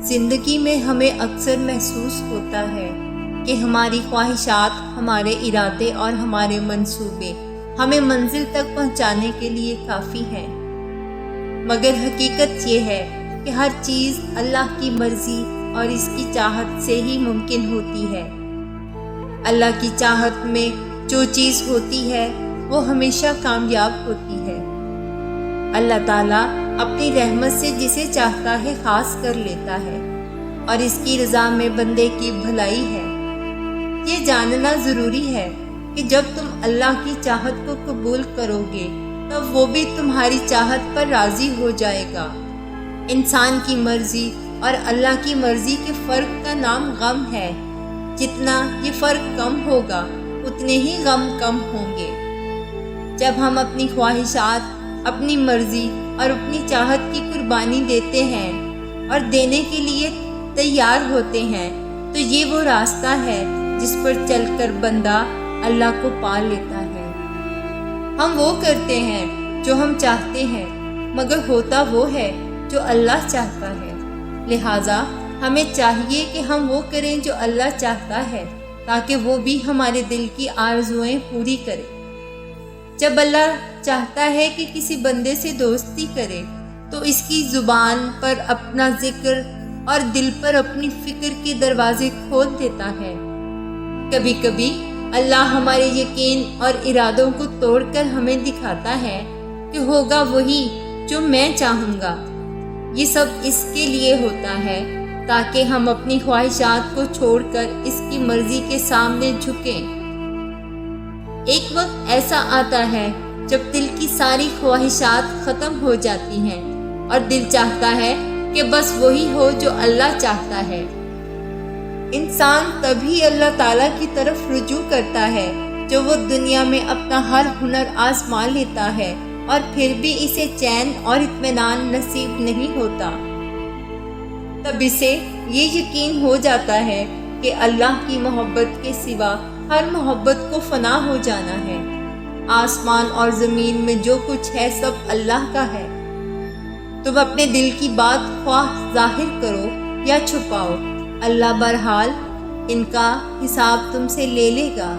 زندگی میں ہمیں اکثر محسوس ہوتا ہے کہ ہماری خواہشات، ہمارے ارادے اور ہمارے منصوبے ہمیں منزل تک پہنچانے کے لیے کافی ہیں، مگر حقیقت یہ ہے کہ ہر چیز اللہ کی مرضی اور اس کی چاہت سے ہی ممکن ہوتی ہے۔ اللہ کی چاہت میں جو چیز ہوتی ہے وہ ہمیشہ کامیاب ہوتی ہے۔ اللہ تعالیٰ اپنی رحمت سے جسے چاہتا ہے خاص کر لیتا ہے، اور اس کی رضا میں بندے کی بھلائی ہے۔ یہ جاننا ضروری ہے کہ جب تم اللہ کی چاہت کو قبول کرو گے تب وہ بھی تمہاری چاہت پر راضی ہو جائے گا۔ انسان کی مرضی اور اللہ کی مرضی کے فرق کا نام غم ہے۔ جتنا یہ فرق کم ہوگا اتنے ہی غم کم ہوں گے۔ جب ہم اپنی خواہشات، اپنی مرضی اور اپنی چاہت کی قربانی دیتے ہیں اور دینے کے لیے تیار ہوتے ہیں تو یہ وہ راستہ ہے جس پر چل کر بندہ اللہ کو پا لیتا ہے۔ ہم وہ کرتے ہیں جو ہم چاہتے ہیں، مگر ہوتا وہ ہے جو اللہ چاہتا ہے۔ لہٰذا ہمیں چاہیے کہ ہم وہ کریں جو اللہ چاہتا ہے تاکہ وہ بھی ہمارے دل کی آرزوئیں پوری کرے۔ جب اللہ چاہتا ہے کہ کسی بندے سے دوستی کرے تو اس کی زبان پر اپنا ذکر اور دل پر اپنی فکر کے دروازے کھول دیتا ہے۔ کبھی کبھی اللہ ہمارے یقین اور ارادوں کو توڑ کر ہمیں دکھاتا ہے کہ ہوگا وہی جو میں چاہوں گا۔ یہ سب اس کے لیے ہوتا ہے تاکہ ہم اپنی خواہشات کو چھوڑ کر اس کی مرضی کے سامنے جھکیں۔ ایک وقت ایسا آتا ہے جب دل کی ساری خواہشات ختم ہو جاتی ہیں اور دل چاہتا ہے کہ بس وہی ہو جو اللہ چاہتا ہے۔ انسان تبھی اللہ تعالیٰ کی طرف رجوع کرتا ہے جو وہ دنیا میں اپنا ہر ہنر آزما لیتا ہے اور پھر بھی اسے چین اور اطمینان نصیب نہیں ہوتا۔ تب اسے یہ یقین ہو جاتا ہے کہ اللہ کی محبت کے سوا ہر محبت کو فنا ہو جانا ہے۔ آسمان اور زمین میں جو کچھ ہے سب اللہ کا ہے۔ تم اپنے دل کی بات خواہ ظاہر کرو یا چھپاؤ، اللہ بہرحال ان کا حساب تم سے لے لے گا۔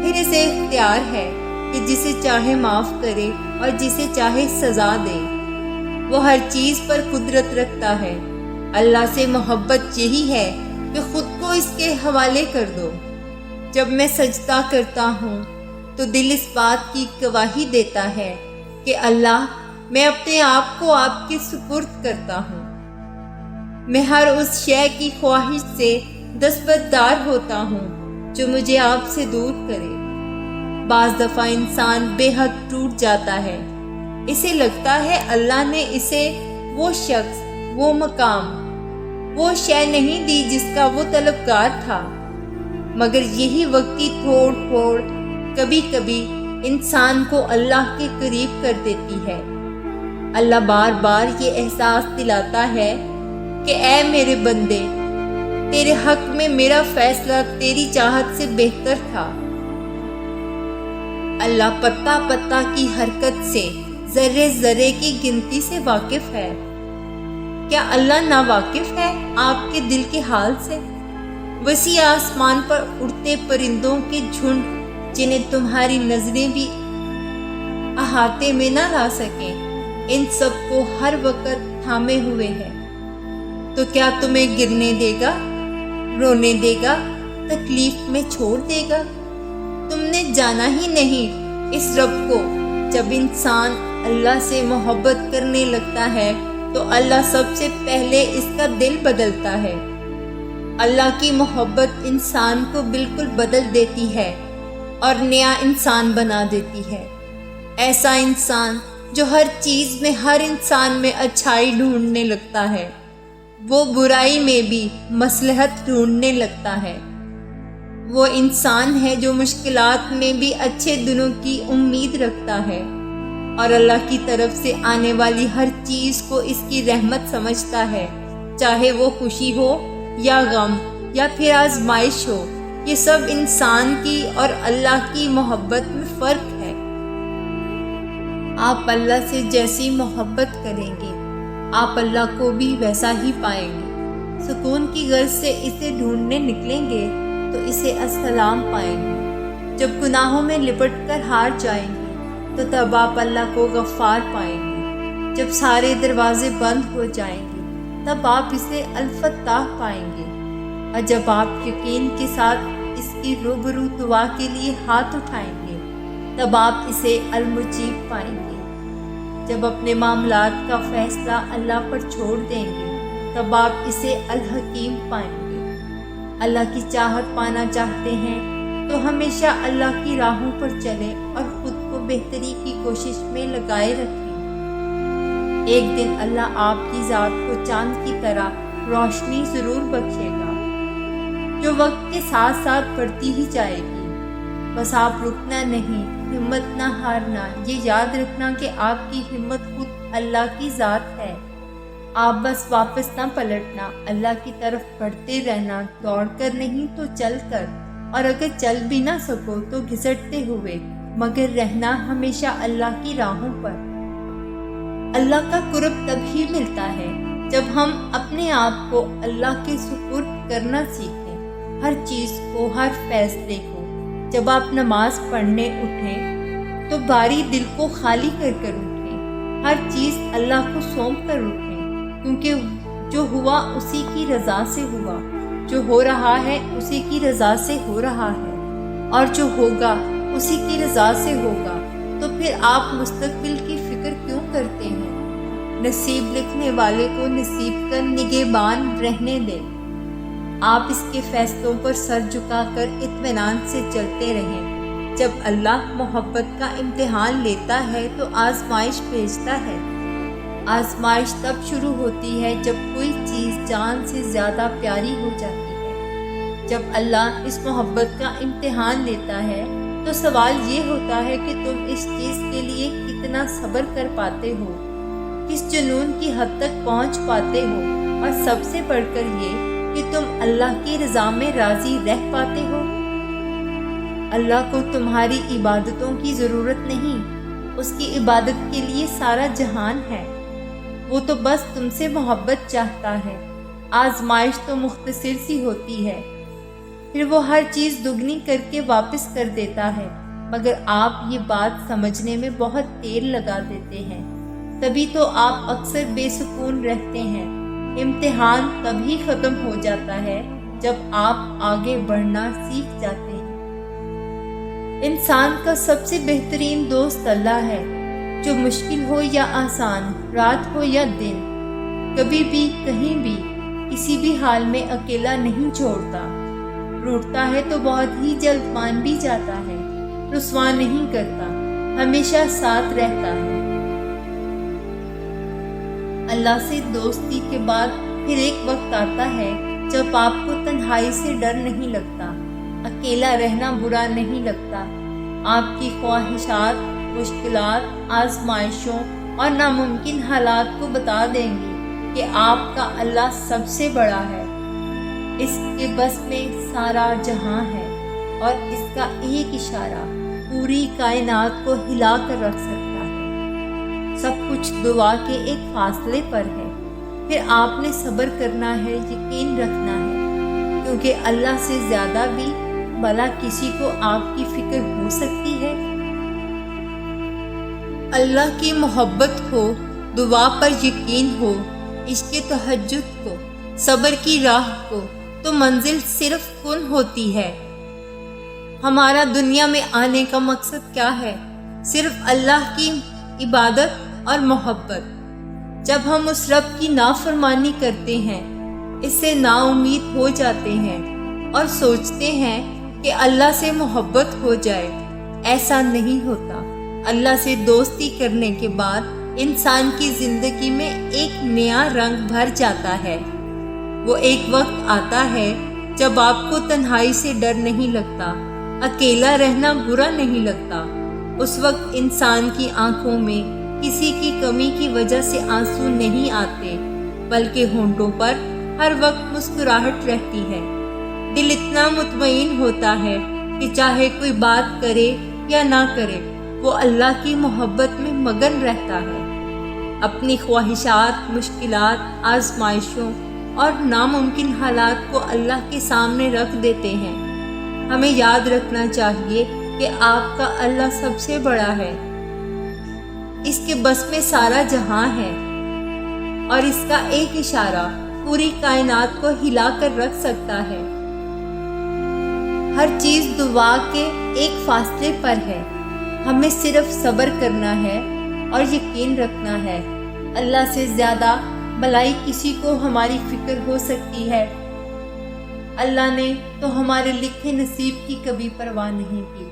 پھر اسے اختیار ہے کہ جسے چاہے معاف کرے اور جسے چاہے سزا دے۔ وہ ہر چیز پر قدرت رکھتا ہے۔ اللہ سے محبت یہی ہے کہ خود کو اس کے حوالے کر دو۔ جب میں سجدہ کرتا ہوں تو دل اس بات کی گواہی دیتا ہے کہ اللہ، میں اپنے آپ کو آپ کے سپرد کرتا ہوں۔ میں ہر اس شے کی خواہش سے دستبردار ہوتا ہوں جو مجھے آپ سے دور کرے۔ بعض دفعہ انسان بے حد ٹوٹ جاتا ہے۔ اسے لگتا ہے اللہ نے اسے وہ شخص، وہ مقام، وہ شے نہیں دی جس کا وہ طلبگار تھا، مگر یہی وقتی توڑ پھوڑ کبھی کبھی انسان کو اللہ کے قریب کر دیتی ہے۔ اللہ بار بار یہ احساس دلاتا ہے کہ اے میرے بندے، تیرے حق میں میرا فیصلہ تیری چاہت سے بہتر تھا۔ اللہ پتا پتا کی حرکت سے، ذرے ذرے کی گنتی سے واقف ہے۔ کیا اللہ ناواقف ہے آپ کے دل کے حال سے؟ وسیع آسمان پر اڑتے پرندوں کے جھنڈ جنہیں تمہاری نظریں بھی احاطے میں نہ لا سکیں، ان سب کو ہر وقت تھامے ہوئے ہے۔ تو کیا تمہیں گرنے دے گا، رونے دے گا، تکلیف میں چھوڑ دے گا؟ تم نے جانا ہی نہیں اس رب کو۔ جب انسان اللہ سے محبت کرنے لگتا ہے تو اللہ سب سے پہلے اس کا دل بدلتا ہے۔ اللہ کی محبت انسان کو بالکل بدل دیتی ہے اور نیا انسان بنا دیتی ہے۔ ایسا انسان جو ہر چیز میں، ہر انسان میں اچھائی ڈھونڈنے لگتا ہے، وہ برائی میں بھی مصلحت ڈھونڈنے لگتا ہے۔ وہ انسان ہے جو مشکلات میں بھی اچھے دنوں کی امید رکھتا ہے اور اللہ کی طرف سے آنے والی ہر چیز کو اس کی رحمت سمجھتا ہے، چاہے وہ خوشی ہو یا غم یا پھر آزمائش ہو۔ یہ سب انسان کی اور اللہ کی محبت میں فرق ہے۔ آپ اللہ سے جیسی محبت کریں گے آپ اللہ کو بھی ویسا ہی پائیں گے۔ سکون کی غرض سے اسے ڈھونڈنے نکلیں گے تو اسے السلام پائیں گے۔ جب گناہوں میں لپٹ کر ہار جائیں گے تو تب آپ اللہ کو غفار پائیں گے۔ جب سارے دروازے بند ہو جائیں گے تب آپ اسے الفتاح پائیں گے۔ اور جب آپ یقین کے ساتھ اس کی روبرو دعا کے لیے ہاتھ اٹھائیں گے تب آپ اسے المجیب پائیں گے۔ جب اپنے معاملات کا فیصلہ اللہ پر چھوڑ دیں گے تب آپ اسے الحکیم پائیں گے۔ اللہ کی چاہت پانا چاہتے ہیں تو ہمیشہ اللہ کی راہوں پر چلیں اور خود کو بہتری کی کوشش میں لگائے رکھیں۔ ایک دن اللہ آپ کی ذات کو چاند کی طرح روشنی ضرور بخشے گا جو وقت کے ساتھ ساتھ بڑھتی ہی جائے گی۔ بس آپ رکنا نہیں، ہمت نہ ہارنا، یہ یاد رکھنا کہ آپ کی ہمت خود اللہ کی ذات ہے۔ آپ بس واپس نہ پلٹنا، اللہ کی طرف بڑھتے رہنا، دوڑ کر نہیں تو چل کر، اور اگر چل بھی نہ سکو تو گھسٹتے ہوئے، مگر رہنا ہمیشہ اللہ کی راہوں پر۔ اللہ کا قرب تب ہی ملتا ہے جب ہم اپنے آپ کو اللہ کے سپرد کرنا سیکھیں، ہر چیز کو، ہر فیصلے کو۔ جب آپ نماز پڑھنے اٹھیں تو باری دل کو خالی کر کر اٹھیں، ہر چیز اللہ کو سونپ کر اٹھیں، کیونکہ جو ہوا اسی کی رضا سے ہوا، جو ہو رہا ہے اسی کی رضا سے ہو رہا ہے، اور جو ہوگا اسی کی رضا سے ہوگا۔ تو پھر آپ مستقبل کی فکر کیوں کرتے ہیں؟ نصیب لکھنے والے کو نصیب کا نگہبان رہنے دیں۔ آپ اس کے فیصلوں پر سر جھکا کر اطمینان سے چلتے رہیں۔ جب اللہ محبت کا امتحان لیتا ہے تو آزمائش بھیجتا ہے۔ آزمائش تب شروع ہوتی ہے جب کوئی چیز جان سے زیادہ پیاری ہو جاتی ہے۔ جب اللہ اس محبت کا امتحان لیتا ہے تو سوال یہ ہوتا ہے کہ تم اس چیز کے لیے کتنا صبر کر پاتے ہو، کس جنون کی حد تک پہنچ پاتے ہو، اور سب سے بڑھ کر یہ کہ تم اللہ کی رضا میں راضی رہ پاتے ہو۔ اللہ کو تمہاری عبادتوں کی ضرورت نہیں، اس کی عبادت کے لیے سارا جہان ہے۔ وہ تو بس تم سے محبت چاہتا ہے۔ آزمائش تو مختصر سی ہوتی ہے، پھر وہ ہر چیز دگنی کر کے واپس کر دیتا ہے، مگر آپ یہ بات سمجھنے میں بہت دیر لگا دیتے ہیں۔ تبھی تو آپ اکثر بے سکون رہتے ہیں۔ امتحان تبھی ختم ہو جاتا ہے جب آپ آگے بڑھنا سیکھ جاتے ہیں۔ انسان کا سب سے بہترین دوست اللہ ہے، جو مشکل ہو یا آسان، رات ہو یا دن، کبھی بھی کہیں بھی کسی بھی حال میں اکیلا نہیں چھوڑتا۔ روٹتا ہے تو بہت ہی جلد مان بھی جاتا ہے، رسوا نہیں کرتا، ہمیشہ ساتھ رہتا ہے۔ اللہ سے دوستی کے بعد پھر ایک وقت آتا ہے جب آپ کو تنہائی سے ڈر نہیں لگتا، اکیلا رہنا برا نہیں لگتا۔ آپ کی خواہشات، مشکلات، آزمائشوں اور ناممکن حالات کو بتا دیں گی کہ آپ کا اللہ سب سے بڑا ہے، اس کے بس میں سارا جہاں ہے، اور اس کا ایک اشارہ پوری کائنات کو ہلا کر رکھ سکتا ہے۔ سب کچھ دعا کے ایک فاصلے پر ہے۔ پھر آپ نے صبر کرنا ہے، یقین رکھنا ہے، کیونکہ اللہ سے زیادہ بھی بھلا کسی کو آپ کی فکر ہو سکتی ہے۔ اللہ کی محبت ہو، دعا پر یقین ہو، عشق تہجد کو، صبر کی راہ کو، تو منزل صرف کن ہوتی ہے۔ ہمارا دنیا میں آنے کا مقصد کیا ہے؟ صرف اللہ کی عبادت اور محبت۔ جب ہم اس رب کی نافرمانی کرتے ہیں، اس سے نا امید ہو جاتے ہیں اور سوچتے ہیں کہ اللہ سے محبت ہو جائے، ایسا نہیں ہوتا۔ اللہ سے دوستی کرنے کے بعد انسان کی زندگی میں ایک نیا رنگ بھر جاتا ہے۔ وہ ایک وقت آتا ہے جب آپ کو تنہائی سے ڈر نہیں لگتا، اکیلا رہنا برا نہیں لگتا۔ اس وقت انسان کی آنکھوں میں کسی کی کمی کی وجہ سے آنسو نہیں آتے، بلکہ ہونٹوں پر ہر وقت مسکراہٹ رہتی ہے۔ دل اتنا مطمئن ہوتا ہے کہ چاہے کوئی بات کرے یا نہ کرے، وہ اللہ کی محبت میں مگن رہتا ہے۔ اپنی خواہشات، مشکلات، آزمائشوں اور ناممکن حالات کو اللہ کے سامنے رکھ دیتے ہیں۔ ہمیں یاد رکھنا چاہیے کہ آپ کا اللہ سب سے بڑا ہے، اس کے بس میں سارا جہاں ہے اور اس کا ایک اشارہ پوری کائنات کو ہلا کر رکھ سکتا ہے۔ ہر چیز دعا کے ایک فاصلے پر ہے، ہمیں صرف صبر کرنا ہے اور یقین رکھنا ہے۔ اللہ سے زیادہ بھلائی کسی کو ہماری فکر ہو سکتی ہے؟ اللہ نے تو ہمارے لکھے نصیب کی کبھی پرواہ نہیں کی۔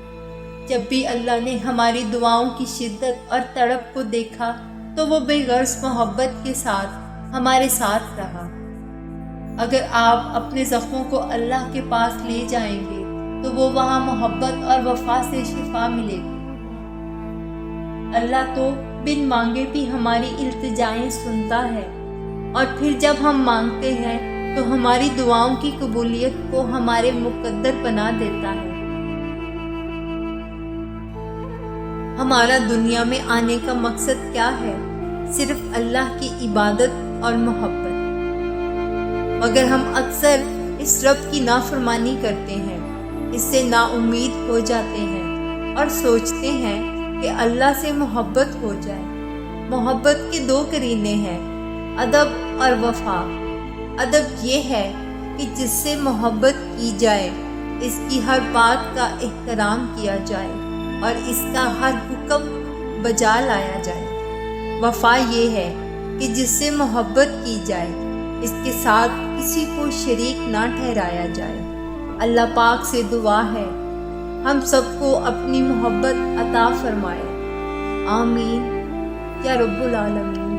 جب بھی اللہ نے ہماری دعاؤں کی شدت اور تڑپ کو دیکھا تو وہ بے غرض محبت کے ساتھ ہمارے ساتھ رہا۔ اگر آپ اپنے زخموں کو اللہ کے پاس لے جائیں گے تو وہ وہاں محبت اور وفا سے شفا ملے گی۔ اللہ تو بن مانگے بھی ہماری التجائیں سنتا ہے، اور پھر جب ہم مانگتے ہیں تو ہماری دعاؤں کی قبولیت کو ہمارے مقدر بنا دیتا ہے۔ ہمارا دنیا میں آنے کا مقصد کیا ہے؟ صرف اللہ کی عبادت اور محبت، مگر ہم اکثر اس رب کی نافرمانی کرتے ہیں، اس سے نا امید ہو جاتے ہیں اور سوچتے ہیں کہ اللہ سے محبت ہو جائے۔ محبت کے دو قرینے ہیں، ادب اور وفا۔ ادب یہ ہے کہ جس سے محبت کی جائے اس کی ہر بات کا احترام کیا جائے اور اس کا ہر حکم بجا لایا جائے۔ وفا یہ ہے کہ جس سے محبت کی جائے اس کے ساتھ کسی کو شریک نہ ٹھہرایا جائے۔ اللہ پاک سے دعا ہے ہم سب کو اپنی محبت عطا فرمائے۔ آمین یا رب العالمین۔